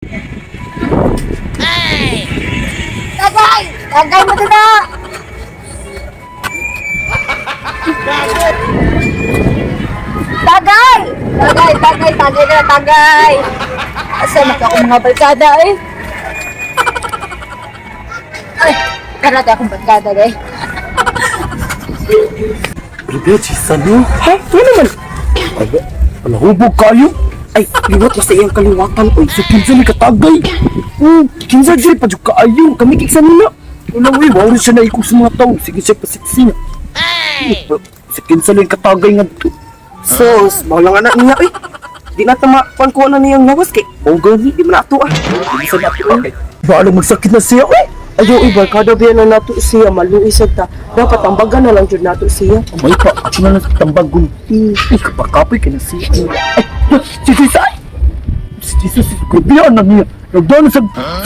Tagay! Tagay mo na! Tagay! Tagay na, tagay! Asa na ako mga barkada eh? Ay, karate akong barkada eh. Brigade, si Sano? Ha? Ano naman? Ay, palahubog kayo? Ay, liwat na sa iyang kaliwatan. Uy, si Kinsa ni katagay. Kinsa dyan pa dyan kaayo. Kami kiksa nila. Wala, uy, wala siya na ikong sa mga tao. Sige siya pasiksi na. Si Kinsa ni katagay nga dito. Sos, mawala nga na niya, uy. Di na tama, pangkuha na niyang nawas kay. O gani, di man ato ah. Di sa nato ah. Baalang magsakit na siya, uy. Ayaw, barkada biya na nato siya, maluisag ta. Dapat tambagan na lang dyan nato siya. May pa, ako na lang tambagon. Ay, kapakapoy ka na siya. Ay, si Tisay! Si Jesus, grabe na niya. Nagdaan na sa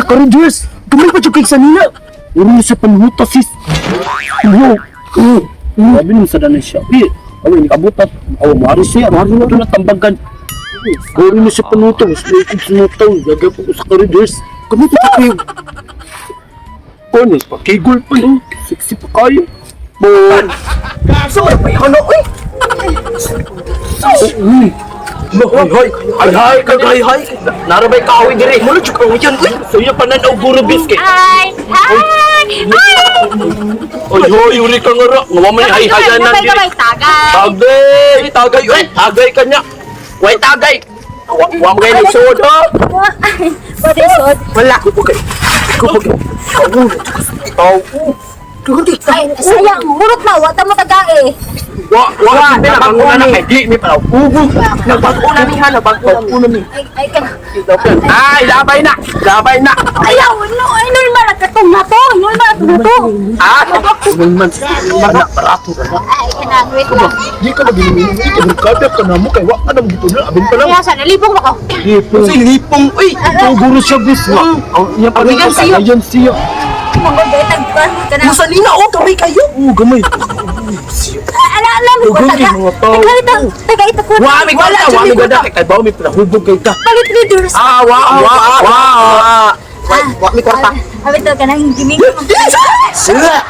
karinders. Gamay pa dyan kay Sanina. Uri na siya panuhuta, sis. Ayaw. Sabi nung sa danay siya. Ay, nikabutat. Awa, mari siya. Mari na ito na tambagan. Uri na siya panuhuta. Mas may ikong sinutaw. Gagay pa ko sa karinders. Gamay pa kayo. Ano, pakigol pa yun. Sexy pa kayo. Bon! Saan pa yun? Ano, uy! Hay, hay! Narabay ka awin dire. Mula chuk awin yan, uy! Sa'yo pa nanaw guro biscuit. Hi! Hoy, uri ka nga ra. Ngawamay hay-hayan na dire. Tagay! Uy, tagay ka niya. Uy, tagay! Huwag mo kayo nagsuod, ha? What is it? Wala. Kupugay. Ikaw. Sayang, murot na, wata mo tagay. Wala. Nabaguna na kay di. May palaw. Nabaguna ni ha. Nabaguna ni. Ay, labay na. Ayaw, normal na katong na to. Normal na. Barato ka na. Ay, kanang, wait lang. Di ka na biniminin. Di ka nagkabyak ka na mo. Kaya wak ka na dito na. Abin pa lang. Kaya sana, libong ako. Lipong. Kasi lipong. Uy, ito guro siya bis. Yan pa rin ka. Yan siya. Mangod, tagpan ka na. Musalina, gamay kayo. Gamay. Alam mo ko, tagay ito ko. Wami gada. Kaya ba, may pinahubog kayo ka. Palit leaders. Wami kwarta. Abit ka na, hindi Sila!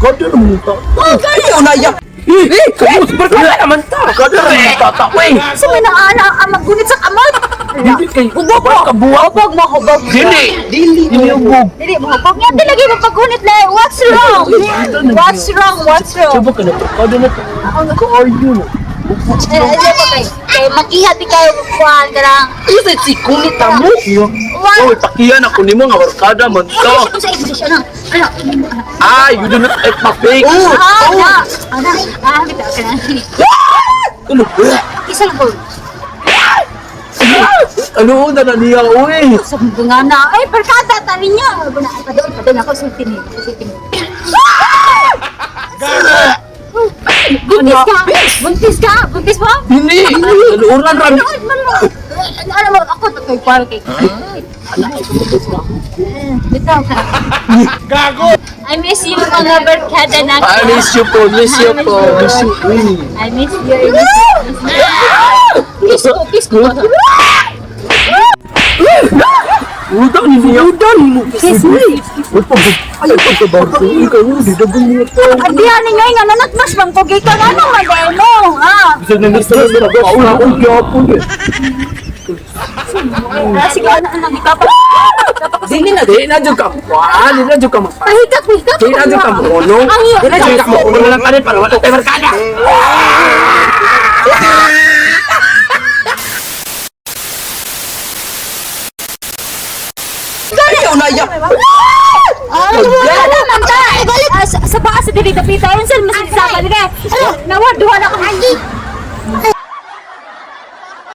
Kada naman yung tao. Kaya unaya! Kayo! Barkada naman ta! Kada naman yung tata! Sa may naana, magunit sa kamot. Hindi kayo! Hubog mo! Hubog. Dili hubog! Dili mo hubog. Nga talaga mapagunit na. What's wrong? Saba ka na to! Kada na to! Kaayo na! Kaya makihati kayo kukuhan ka lang. Isa si kunit mo! Uy, pakiyan ako ni mo nga barkada man to! Sa ibig na. You do not act my fake! Bitaw ka na. Ano? Isa lang po. Ano na niya, uy? Sa bunga na. Ay, barkada, tali niya. Padol ako, sultin mo. Buntis mo? Hindi! Naluuran rin! Alam mo, ako ito kay Parky. Bitaw ka. Gago! I miss you, mga barkada na. I miss you po. I miss you. Kiss ko. Udan mo. Kiss me. Ay, pagkabato. Ikaw, didagan mo ito. Adihan ni ngay nga nanatmas bang kugay ka nga nang mademo. Bisa na stress na ba? Una akong gyapon eh. Sige, anak ikaw. Di na dyan ka. Di na dyan ka magpa. Pahikat. Di na dyan ka makulong. Di na dyan ka makulong lang ka rin para wala tayo markada. Ayaw na iyak. Wala naman ta. Sa baas sa dili tapita. Yun saan masigsakan nila. Nawad, duha na ka.